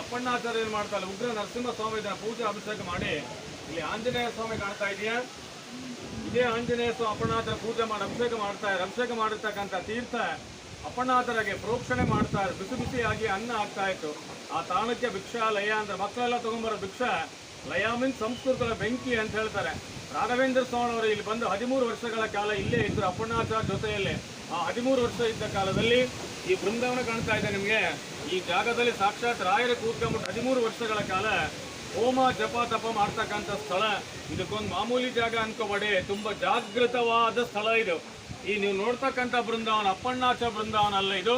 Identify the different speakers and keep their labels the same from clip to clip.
Speaker 1: ಅಪ್ಪಣ್ಣಾಚಾರ್ಯ ಏನ್ ಮಾಡ್ತಾರೆ, ಉಗ್ರ ನರಸಿಂಹ ಸ್ವಾಮಿ ಪೂಜೆ ಅಭಿಷೇಕ ಮಾಡಿ ಇಲ್ಲಿ ಆಂಜನೇಯ ಸ್ವಾಮಿ ಕಾಣ್ತಾ ಇದೆಯಾ, ಇದೇ ಆಂಜನೇಯ ಸ್ವಾಮಿ ಅಪ್ಪಣ್ಣಾಚಾರ್ಯ ಪೂಜೆ ಮಾಡಿ ಅಭಿಷೇಕ ಮಾಡಿರ್ತಕ್ಕಂಥ ತೀರ್ಥ ಅಪ್ಪಣ್ಣಾಚಾರ್ಯಗೆ ಪ್ರೋಕ್ಷಣೆ ಮಾಡ್ತಾ ಇದ್ರು. ಬಿಸಿ ಬಿಸಿಯಾಗಿ ಅನ್ನ ಆಗ್ತಾ ಇತ್ತು. ಆ ತಾಣಕ್ಕೆ ಭಿಕ್ಷಾಲಯ ಅಂದ್ರೆ ಮಕ್ಕಳೆಲ್ಲ ತಗೊಂಡ್ಬರೋ ಭಿಕ್ಷಾ ಲಯ ಮೀನ್ಸ್ ಸಂಸ್ಕೃತದ ಬೆಂಕಿ ಅಂತ ಹೇಳ್ತಾರೆ. ರಾಘವೇಂದ್ರ ಸ್ವಾಮಿ ಅವರು ಇಲ್ಲಿ ಬಂದು 13 ವರ್ಷಗಳ ಕಾಲ ಇಲ್ಲೇ ಇದ್ರು ಅಪ್ಪಣ್ಣಾಚಾರ್ಯ ಜೊತೆಯಲ್ಲೇ. ಆ 13 ವರ್ಷ ಇದ್ದ ಕಾಲದಲ್ಲಿ ಈ ಬೃಂದಾವನ ಕಾಣ್ತಾ ಇದೆ ನಿಮಗೆ. ಈ ಜಾಗದಲ್ಲಿ ಸಾಕ್ಷಾತ್ ರಾಯರ ಕೂತ್ಕೊಂಡ್ಬಿಟ್ಟು 13 ವರ್ಷಗಳ ಕಾಲ ಹೋಮ ಜಪ ತಪ ಮಾಡ್ತಕ್ಕಂಥ ಸ್ಥಳ. ಇದಕ್ಕೊಂದು ಮಾಮೂಲಿ ಜಾಗ ಅನ್ಕೋಬೇಡಿ, ತುಂಬಾ ಜಾಗೃತವಾದ ಸ್ಥಳ ಇದು. ಈ ನೀವು ನೋಡ್ತಕ್ಕಂಥ ಬೃಂದಾವನ ಅಪ್ಪಣ್ಣಾಚಾರ್ಯ ಬೃಂದಾವನ ಅಲ್ಲ, ಇದು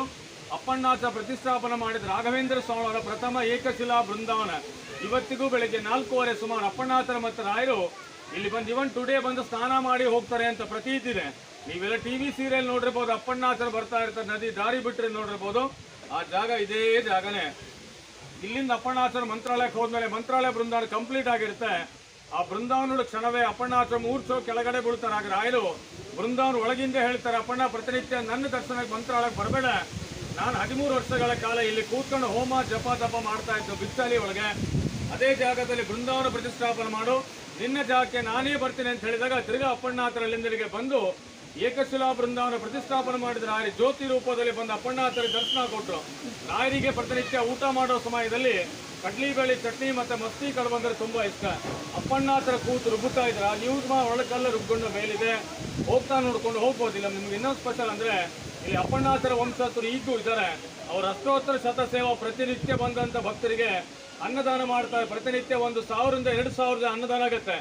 Speaker 1: ಅಪ್ಪಣ್ಣಾಚಾರ್ಯ ಪ್ರತಿಷ್ಠಾಪನೆ ಮಾಡಿದ ರಾಘವೇಂದ್ರ ಸ್ವಾಮಿ ಅವರ ಪ್ರಥಮ ಏಕಶಿಲಾ ಬೃಂದಾವನ. ಇವತ್ತಿಗೂ ಬೆಳಗ್ಗೆ 4:15 ಸುಮಾರು ಅಪ್ಪಣ್ಣಾಚಾರ್ಯ ಮತ್ತು ರಾಯರು ಇಲ್ಲಿ ಬಂದು ಇವನ್ ಟುಡೇ ಬಂದು ಸ್ನಾನ ಮಾಡಿ ಹೋಗ್ತಾರೆ ಅಂತ ಪ್ರತೀತಿ ಇದೆ. ನೀವೆಲ್ಲ ಟಿವಿ ಸೀರಿಯಲ್ ನೋಡಿರ್ಬೋದು, ಅಪ್ಪಣ್ಣಾಚಾರ್ಯ ಬರ್ತಾ ಇರ್ತಾರೆ, ನದಿ ದಾರಿ ಬಿಟ್ಟರೆ ನೋಡಿರ್ಬೋದು. ಆ ಜಾಗ ಇದೇ ಜಾಗನೇ. ಇಲ್ಲಿಂದ ಅಪ್ಪಣ್ಣಾಚಾರ್ಯ ಮಂತ್ರಾಲಯಕ್ಕೆ ಹೋದ್ಮೇಲೆ ಮಂತ್ರಾಲಯ ಬೃಂದಾವನ ಕಂಪ್ಲೀಟ್ ಆಗಿರುತ್ತೆ. ಆ ಬೃಂದಾವನದ ಕ್ಷಣವೇ ಅಪ್ಪಣ್ಣಾಚಾರ್ಯ ಮೂರ್ಛೋ ಕೆಳಗಡೆ ಬೀಳ್ತಾರೆ. ಆಗ ರಾಯರು ಬೃಂದಾವನ ಒಳಗಿಂದ ಹೇಳ್ತಾರೆ, ಅಪ್ಪಣ್ಣ ಪ್ರತಿನಿತ್ಯ ನನ್ನ ದರ್ಶನಕ್ಕೆ ಮಂತ್ರಾಲಯಕ್ಕೆ ಬರಬೇಡ, ನಾನು 13 ವರ್ಷಗಳ ಕಾಲ ಇಲ್ಲಿ ಕೂತ್ಕೊಂಡು ಹೋಮ ಜಪ ತಪ ಮಾಡ್ತಾ ಇದ್ದು ಬಿಚ್ಚಲಿ ಒಳಗೆ. ಅದೇ ಜಾಗದಲ್ಲಿ ಬೃಂದಾವನ ಪ್ರತಿಷ್ಠಾಪನೆ ಮಾಡು, ನಿನ್ನ ಜಾಗಕ್ಕೆ ನಾನೇ ಬರ್ತೀನಿ ಅಂತ ಹೇಳಿದಾಗ ತಿರ್ಗಾ ಅಪ್ಪಣ್ಣಾಚಾರ್ಯ ಅಲ್ಲಿಂದಲಿಗೆ ಬಂದು ಏಕಶಿಲಾ ಬೃಂದಾವನ ಪ್ರತಿಷ್ಠಾಪನೆ ಮಾಡಿದ ರಾಯರು ಜ್ಯೋತಿ ರೂಪದಲ್ಲಿ ಬಂದು ಅಪ್ಪಣ್ಣಾಚಾರ್ಯ ದರ್ಶನ ಕೊಟ್ಟರು. ರಾಯರಿಗೆ ಪ್ರತಿನಿತ್ಯ ಊಟ ಮಾಡೋ ಸಮಯದಲ್ಲಿ ಕಡ್ಲಿಬೇಳೆ ಚಟ್ನಿ ಮತ್ತೆ ಮಸ್ತಿ ಕಡು ಬಂದರೆ ತುಂಬಾ ಇಷ್ಟ. ಅಪ್ಪಣ್ಣಾಚಾರ್ಯ ಕೂತು ರುಬ್ಬುತ್ತಾ ಇದ್ರ ನ್ಯೂಸ್ ಒಳಕಲ್ಲ ರುಬ್ಕೊಂಡು ಮೇಲಿದೆ, ಹೋಗ್ತಾ ನೋಡ್ಕೊಂಡು ಹೋಗ್ಬೋದಿಲ್ಲ. ನಿಮ್ಗೆ ಇನ್ನೊಂದು ಸ್ಪೆಷಲ್ ಅಂದ್ರೆ ಇಲ್ಲಿ ಅಪ್ಪಣ್ಣಾಚಾರ್ಯ ವಂಶಸ್ಥರು ಈಗೂ ಇದ್ದಾರೆ. ಅವ್ರ ಅಷ್ಟೋತ್ತರ ಶತಸೇವಾ ಪ್ರತಿನಿತ್ಯ ಬಂದಂತ ಭಕ್ತರಿಗೆ ಅನ್ನದಾನ ಮಾಡ್ತಾರೆ. ಪ್ರತಿನಿತ್ಯ 1,000 ರಿಂದ 2,000 ಅನ್ನದಾನ ಆಗುತ್ತೆ.